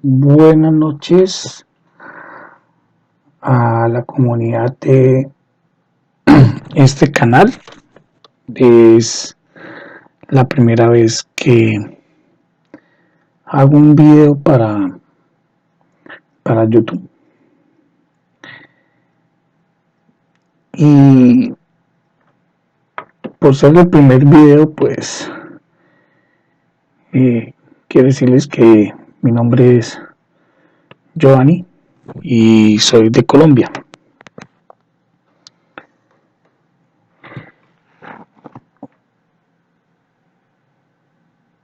Buenas noches a la comunidad de este canal. Es la primera vez que hago un video para YouTube. Y por ser el primer video, pues quiero decirles que mi nombre es Giovanni y soy de Colombia.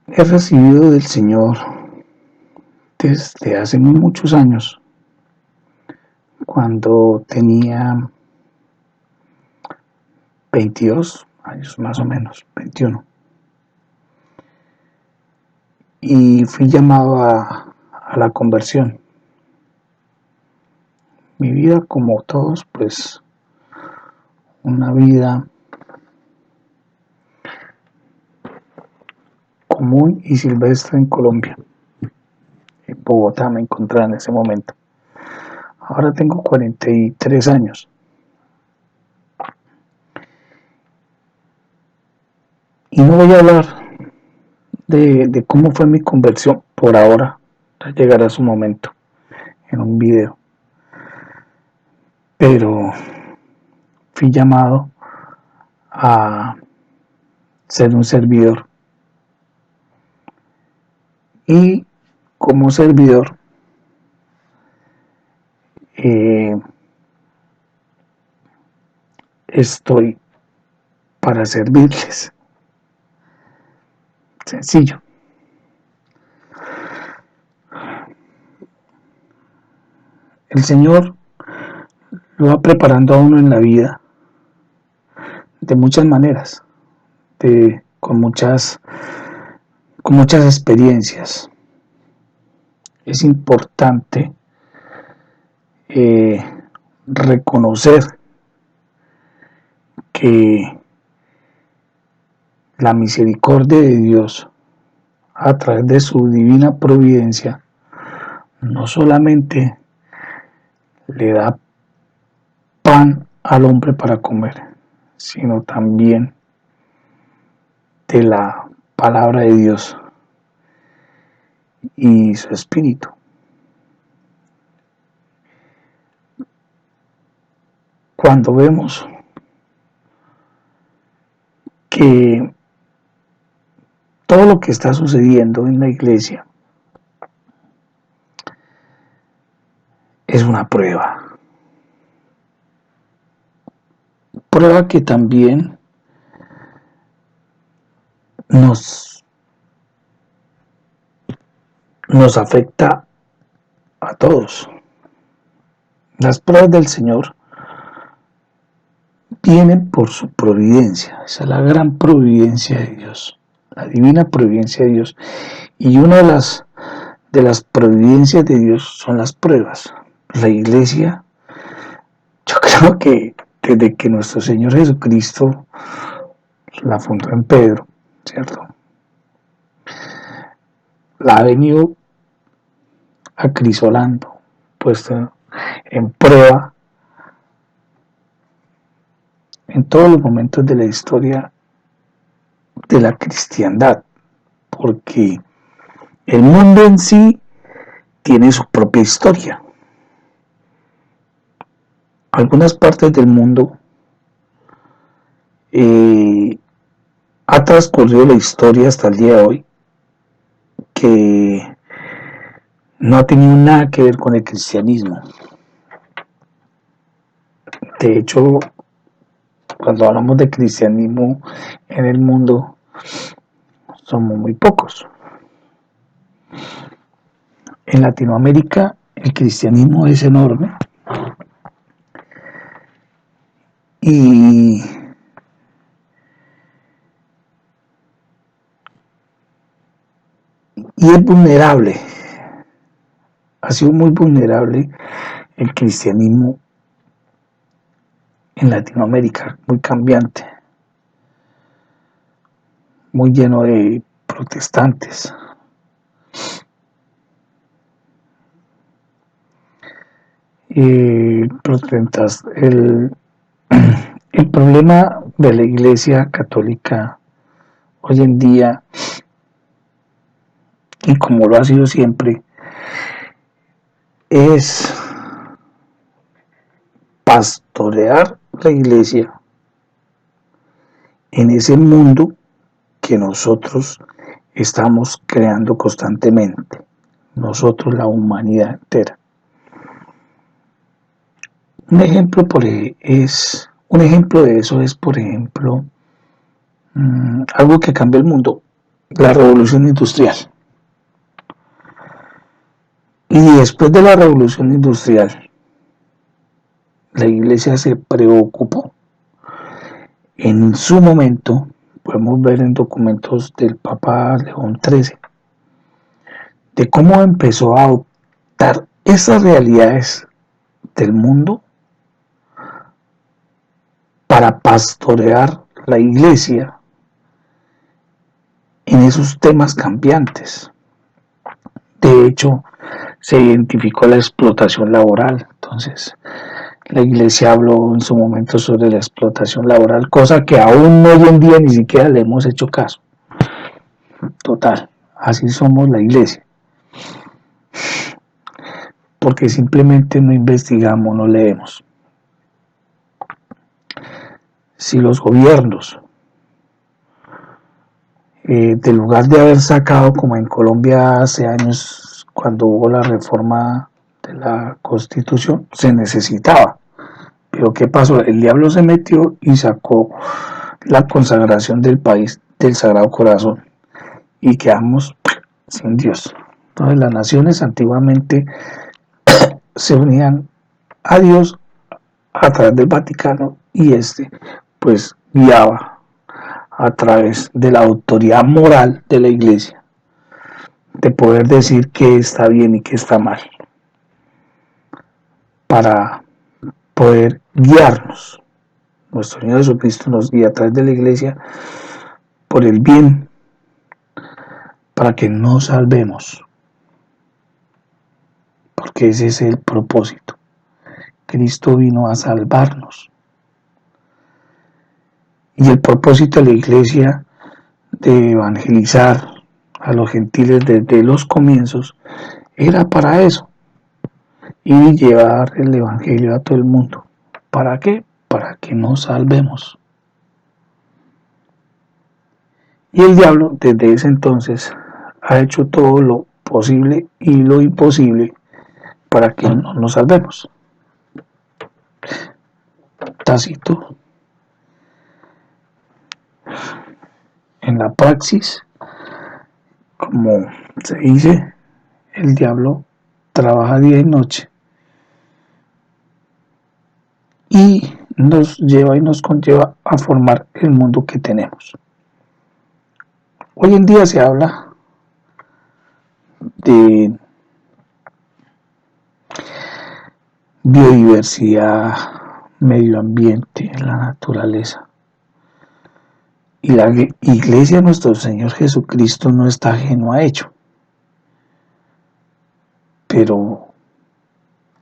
He recibido del Señor desde hace muchos años, cuando tenía 22 años más o menos, 21. Y fui llamado a la conversión. Mi vida, como todos, pues una vida común y silvestre en Colombia. En Bogotá me encontraba en ese momento. Ahora tengo 43 años. Y no voy a hablar de cómo fue mi conversión por ahora. Llegará su momento en un video. Pero fui llamado a ser un servidor. Y como servidor, estoy para servirles. Sencillo. El Señor lo va preparando a uno en la vida de muchas maneras, con muchas experiencias. Es importante reconocer que la misericordia de Dios, a través de su divina providencia, no solamente le da pan al hombre para comer, sino también de la palabra de Dios y su espíritu. Cuando vemos que todo lo que está sucediendo en la iglesia es una prueba que también nos afecta a todos. Las pruebas del Señor vienen por su providencia. Esa es la gran providencia de Dios, la divina providencia de Dios. Y una de las providencias de Dios son las pruebas. La iglesia, yo creo que desde que nuestro Señor Jesucristo la fundó en Pedro, ¿cierto?, la ha venido acrisolando, puesta en prueba en todos los momentos de la historia de la cristiandad, porque el mundo en sí tiene su propia historia. Algunas partes del mundo ha transcurrido la historia hasta el día de hoy que no ha tenido nada que ver con el cristianismo. De hecho, cuando hablamos de cristianismo en el mundo, somos muy pocos. En Latinoamérica el cristianismo es enorme y es vulnerable. Ha sido muy vulnerable el cristianismo en Latinoamérica, muy cambiante, muy lleno de protestantes. El problema de la Iglesia Católica hoy en día, y como lo ha sido siempre, es pastorear la Iglesia en ese mundo que nosotros estamos creando constantemente, nosotros, la humanidad entera. Un ejemplo de eso es, por ejemplo, algo que cambió el mundo, la revolución industrial. Y después de la revolución industrial, la Iglesia se preocupó. En su momento, podemos ver en documentos del Papa León XIII, de cómo empezó a adoptar esas realidades del mundo para pastorear la Iglesia en esos temas cambiantes. De hecho, se identificó la explotación laboral. Entonces, la Iglesia habló en su momento sobre la explotación laboral, cosa que aún hoy en día ni siquiera le hemos hecho caso. Total, así somos la Iglesia. Porque simplemente no investigamos, no leemos. Si los gobiernos, en lugar de haber sacado, como en Colombia hace años, cuando hubo la reforma de la Constitución, se necesitaba. Pero ¿qué pasó? El diablo se metió y sacó la consagración del país del Sagrado Corazón y quedamos sin Dios. Entonces las naciones antiguamente se unían a Dios a través del Vaticano y pues guiaba a través de la autoridad moral de la Iglesia de poder decir qué está bien y qué está mal para poder guiarnos. Nuestro Señor Jesucristo nos guía a través de la Iglesia por el bien, para que nos salvemos, porque ese es el propósito. Cristo vino a salvarnos. Y el propósito de la Iglesia de evangelizar a los gentiles desde los comienzos era para eso, y llevar el Evangelio a todo el mundo. ¿Para qué? Para que nos salvemos. Y el diablo desde ese entonces ha hecho todo lo posible y lo imposible para que no nos salvemos. Tácito. En la praxis, como se dice, el diablo trabaja día y noche y nos lleva y nos conlleva a formar el mundo que tenemos. Hoy en día se habla de biodiversidad, medio ambiente, la naturaleza. Y la Iglesia de nuestro Señor Jesucristo no está ajeno a ello. Pero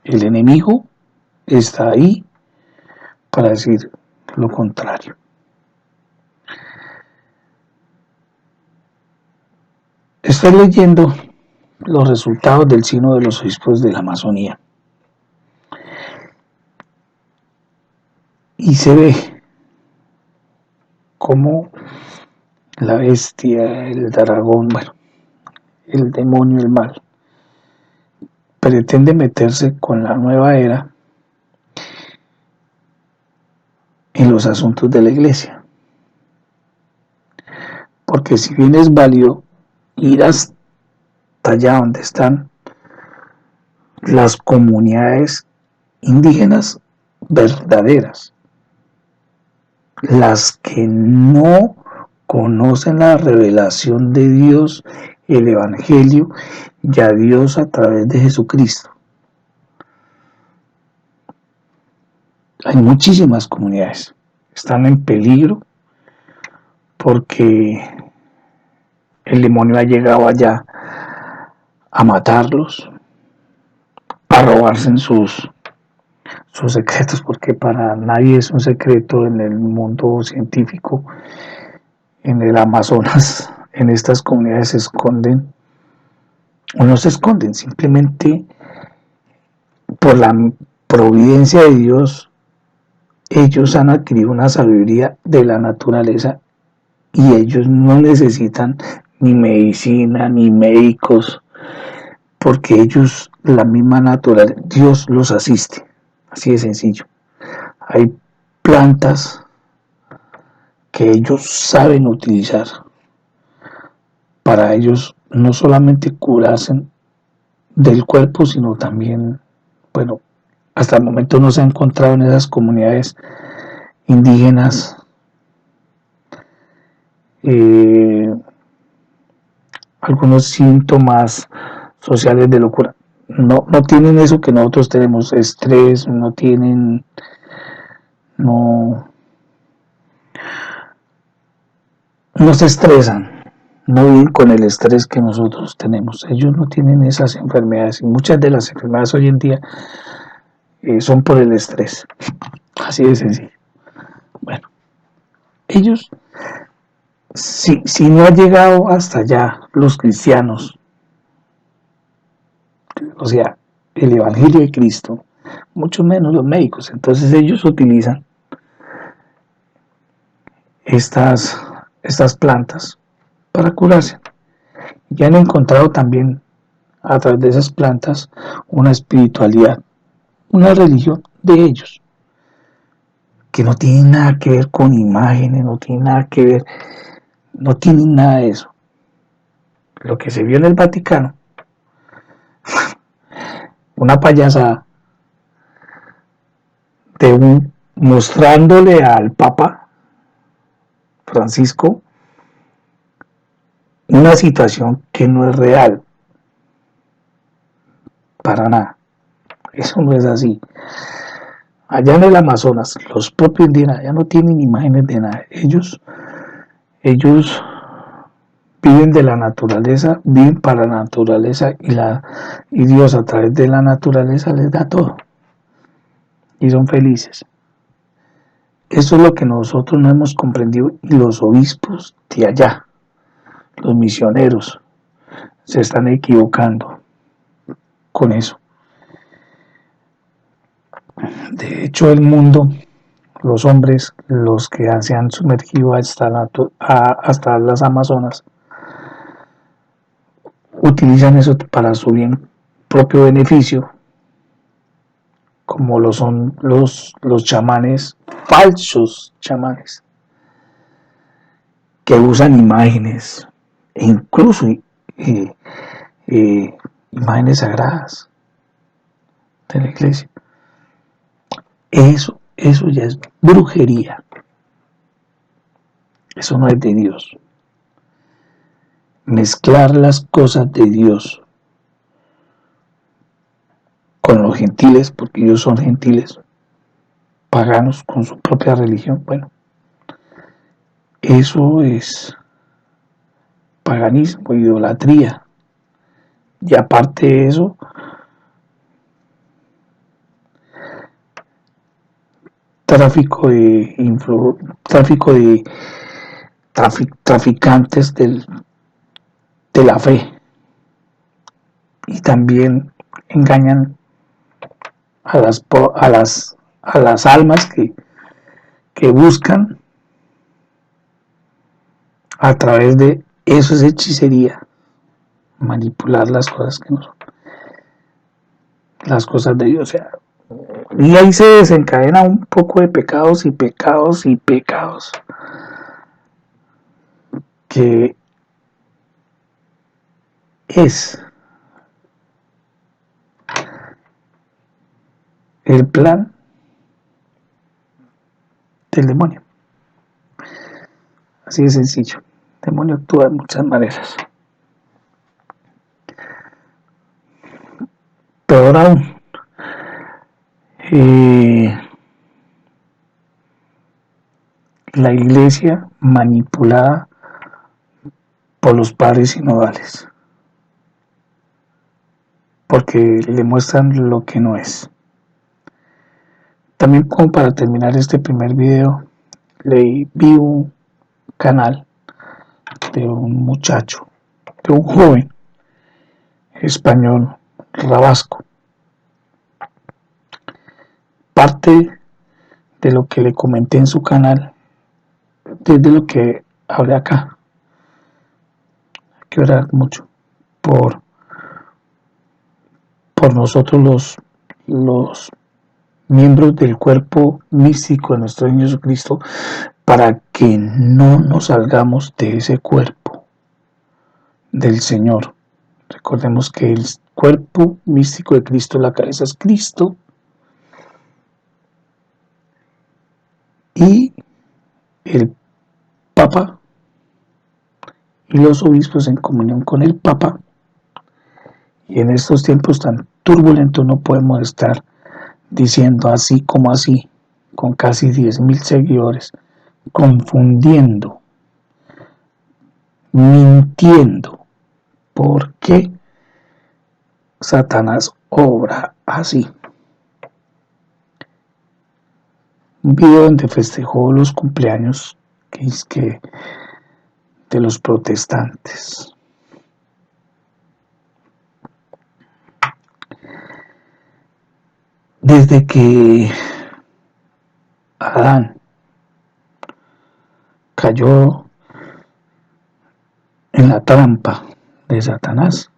el enemigo está ahí para decir lo contrario. Estoy leyendo los resultados del Sínodo de los Obispos de la Amazonía. Y se ve cómo la bestia, el dragón, el demonio, el mal, pretende meterse con la nueva era en los asuntos de la Iglesia. Porque si bien es válido ir hasta allá donde están las comunidades indígenas verdaderas, las que no conocen la revelación de Dios, el Evangelio y a Dios a través de Jesucristo. Hay muchísimas comunidades, están en peligro porque el demonio ha llegado allá a matarlos, a robarse sus sus secretos, porque para nadie es un secreto en el mundo científico. En el Amazonas, en estas comunidades se esconden, o no se esconden, simplemente por la providencia de Dios, ellos han adquirido una sabiduría de la naturaleza y ellos no necesitan ni medicina ni médicos, porque ellos, la misma naturaleza, Dios los asiste, así de sencillo. Hay plantas que ellos saben utilizar para ellos no solamente curarse del cuerpo, sino también, bueno, hasta el momento no se ha encontrado en esas comunidades indígenas eh, algunos síntomas sociales de locura. No tienen eso que nosotros tenemos, estrés, no tienen, no, no se estresan, no viven con el estrés que nosotros tenemos. Ellos no tienen esas enfermedades y muchas de las enfermedades hoy en día son por el estrés. Así de sencillo. Bueno, ellos, si no ha llegado hasta allá los cristianos, o sea, el Evangelio de Cristo, mucho menos los médicos. Entonces ellos utilizan estas plantas para curarse. Y han encontrado también a través de esas plantas una espiritualidad, una religión de ellos, que no tiene nada que ver con imágenes, no tiene nada que ver, no tiene nada de eso. Lo que se vio en el Vaticano, una payasada de mostrándole al Papa Francisco una situación que no es real, para nada. Eso no es así. Allá en el Amazonas, los propios indígenas ya no tienen imágenes de nada. Ellos viven de la naturaleza, viven para la naturaleza y Dios a través de la naturaleza les da todo. Y son felices. Eso es lo que nosotros no hemos comprendido y los obispos de allá, los misioneros, se están equivocando con eso. De hecho, el mundo, los hombres, los que se han sumergido hasta las Amazonas, utilizan eso para su bien propio beneficio, como lo son los chamanes, falsos chamanes, que usan imágenes e incluso imágenes sagradas de la iglesia. Eso ya es brujería. Eso no es de Dios. Mezclar las cosas de Dios con los gentiles, porque ellos son gentiles, paganos con su propia religión, bueno, eso es paganismo, idolatría. Y aparte de eso, traficantes de la fe. Y también engañan a las almas que buscan a través de eso, es hechicería, manipular las cosas que no son las cosas de Dios. O sea, y ahí se desencadena un poco de pecados y pecados y pecados que es el plan del demonio. Así de sencillo. El demonio actúa de muchas maneras. Peor aún, la iglesia manipulada por los padres sinodales, porque le muestran lo que no es. También, como para terminar este primer video, vi un canal de un muchacho, de un joven español, Rabasco. Parte de lo que le comenté en su canal, desde lo que hablé acá. Hay que orar mucho por nosotros los miembros del cuerpo místico de nuestro Señor Jesucristo, para que no nos salgamos de ese cuerpo del Señor. Recordemos que el cuerpo místico de Cristo, la cabeza es Cristo, y el Papa y los obispos en comunión con el Papa. Y en estos tiempos tan turbulentos no podemos estar diciendo así como así, con casi 10.000 seguidores, confundiendo, mintiendo, porque Satanás obra así. Un video donde festejó los cumpleaños de los protestantes. Desde que Adán cayó en la trampa de Satanás,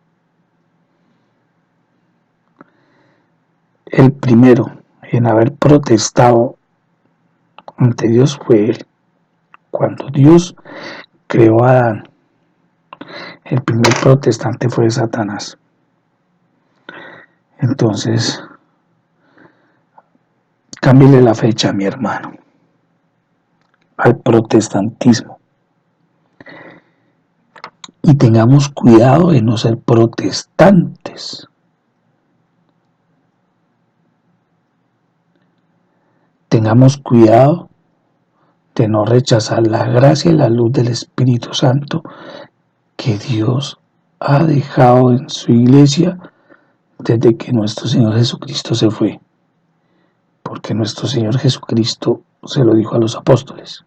el primero en haber protestado ante Dios fue él. Cuando Dios creó a Adán, el primer protestante fue Satanás. Entonces, cámbiale la fecha, mi hermano, al protestantismo. Y tengamos cuidado de no ser protestantes. Tengamos cuidado de no rechazar la gracia y la luz del Espíritu Santo que Dios ha dejado en su iglesia desde que nuestro Señor Jesucristo se fue. Porque nuestro Señor Jesucristo se lo dijo a los apóstoles: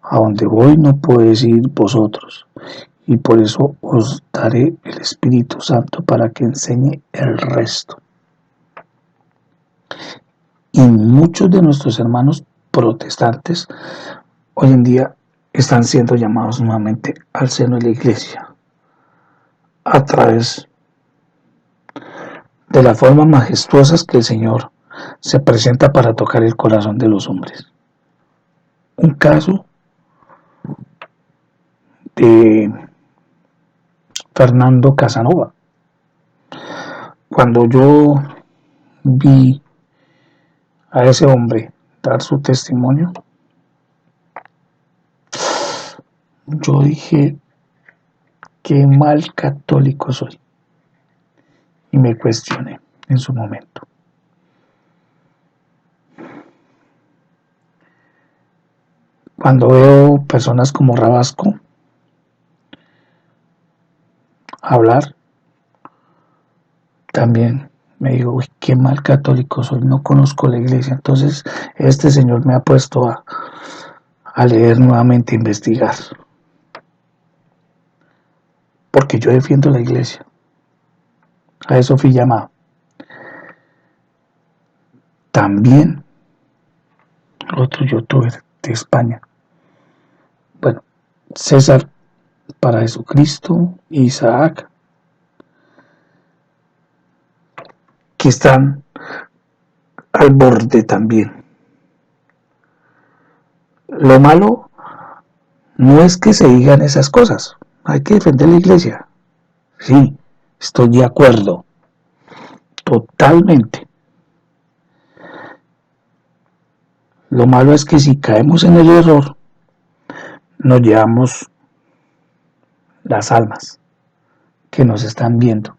a donde voy no podéis ir vosotros, y por eso os daré el Espíritu Santo para que enseñe el resto. Y muchos de nuestros hermanos protestantes hoy en día están siendo llamados nuevamente al seno de la iglesia a través de las formas majestuosas que el Señor se presenta para tocar el corazón de los hombres. Un caso de Fernando Casanova. Cuando yo vi a ese hombre dar su testimonio, yo dije: qué mal católico soy. Y me cuestioné en su momento. Cuando veo personas como Rabasco hablar, también me digo: uy, qué mal católico soy, no conozco la iglesia. Entonces este señor me ha puesto a leer nuevamente, a investigar, porque yo defiendo la iglesia. A eso fui llamado. También otro youtuber de España, bueno, César para Jesucristo, Isaac, que están al borde también. Lo malo no es que se digan esas cosas, hay que defender la iglesia. Sí, estoy de acuerdo, totalmente. Lo malo es que si caemos en el error, nos llevamos las almas que nos están viendo.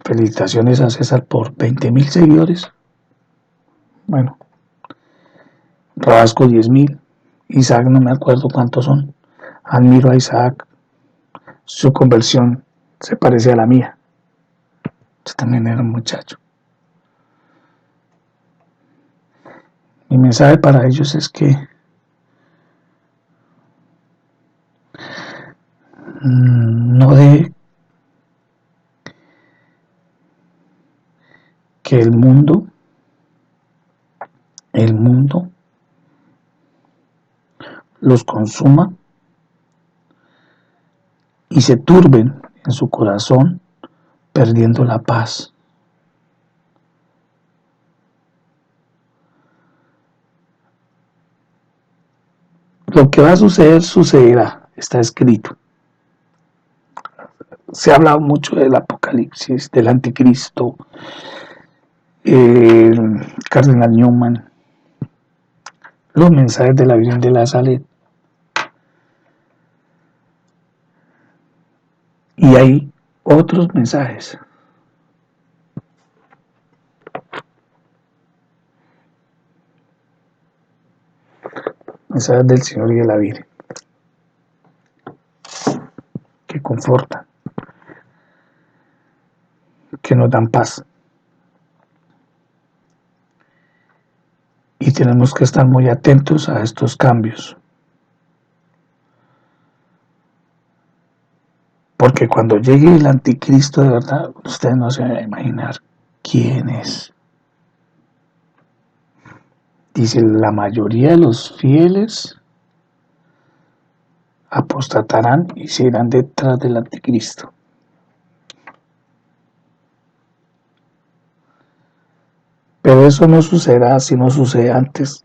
Felicitaciones a César por 20.000 seguidores. Bueno, Rabasco 10.000, Isaac no me acuerdo cuántos son. Admiro a Isaac, su conversión se parece a la mía. Yo también era un muchacho. Mi mensaje para ellos es que no de que el mundo los consuma y se turben en su corazón, perdiendo la paz. Lo que va a suceder, sucederá, está escrito. Se ha hablado mucho del apocalipsis, del anticristo, el cardenal Newman, los mensajes de la Virgen de la Salud. Y hay otros mensajes. Mensajes del Señor y de la Virgen, que confortan, que nos dan paz. Y tenemos que estar muy atentos a estos cambios. Porque cuando llegue el anticristo de verdad, ustedes no se van a imaginar quién es. Dice, la mayoría de los fieles apostatarán y se irán detrás del anticristo. Pero eso no sucederá si no sucede antes.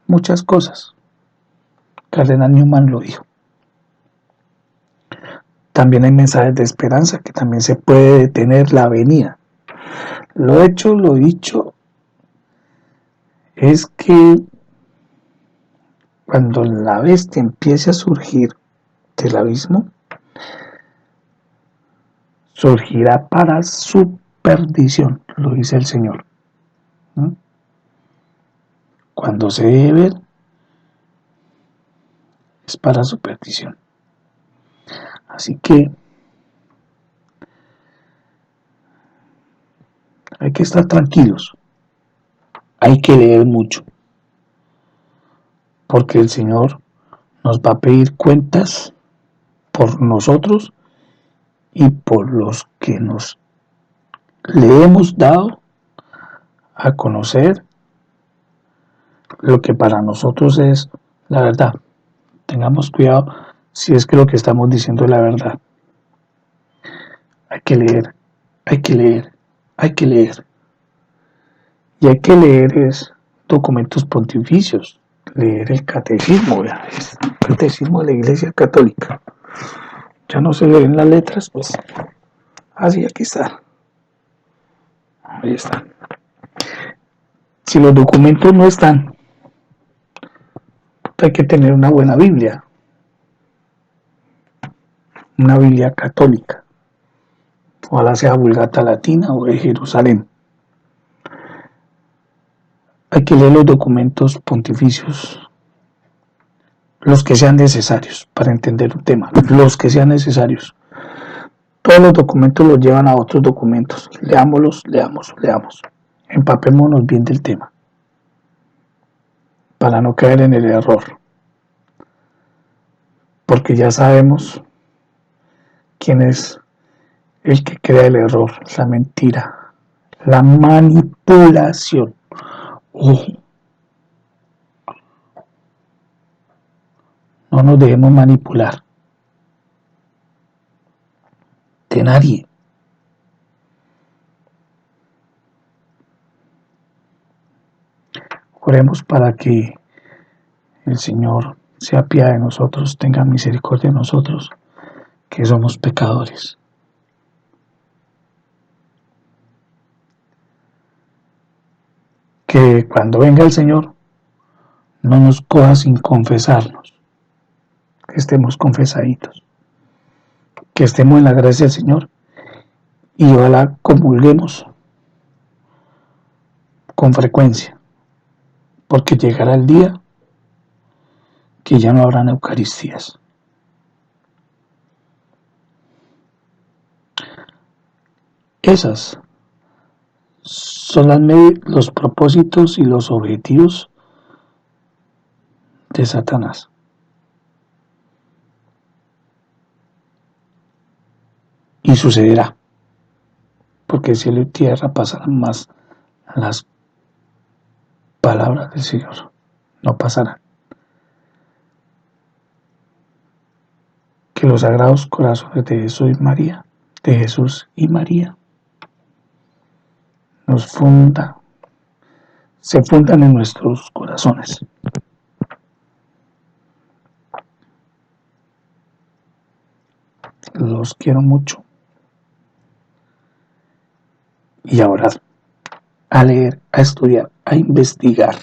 Muchas cosas. Cardenal Newman lo dijo. También hay mensajes de esperanza, que también se puede detener la venida. Lo hecho, lo dicho, es que cuando la bestia empiece a surgir del abismo, surgirá para su perdición, lo dice el Señor. Cuando se deje ver, es para su perdición. Así que hay que estar tranquilos, hay que leer mucho, porque el Señor nos va a pedir cuentas por nosotros y por los que le hemos dado a conocer lo que para nosotros es la verdad. Tengamos cuidado si es que lo que estamos diciendo es la verdad. Hay que leer, hay que leer, hay que leer. Y hay que leer documentos pontificios, leer el catecismo, el catecismo de la Iglesia Católica. Ya no se leen las letras, pues así aquí está. Ahí está. Si los documentos no están, hay que tener una buena Biblia, una Biblia católica, ojalá sea Vulgata Latina o de Jerusalén. Hay que leer los documentos pontificios, los que sean necesarios para entender un tema, los que sean necesarios. Todos los documentos los llevan a otros documentos. Leámoslos, leamos. Empapémonos bien del tema, para no caer en el error. Porque ya sabemos quién es el que crea el error, la mentira, la manipulación. Ojo. No nos dejemos manipular de nadie. Oremos para que el Señor se apiade de nosotros, tenga misericordia de nosotros, que somos pecadores. Que cuando venga el Señor no nos coja sin confesarnos, que estemos confesaditos, que estemos en la gracia del Señor y ojalá comulguemos con frecuencia, porque llegará el día que ya no habrán Eucaristías. Esas son los propósitos y los objetivos de Satanás. Y sucederá, porque cielo y tierra pasarán, más las palabras del Señor no pasarán. Que los sagrados corazones de Jesús y María, se fundan en nuestros corazones. Los quiero mucho. Y ahora, a leer, a estudiar, a investigar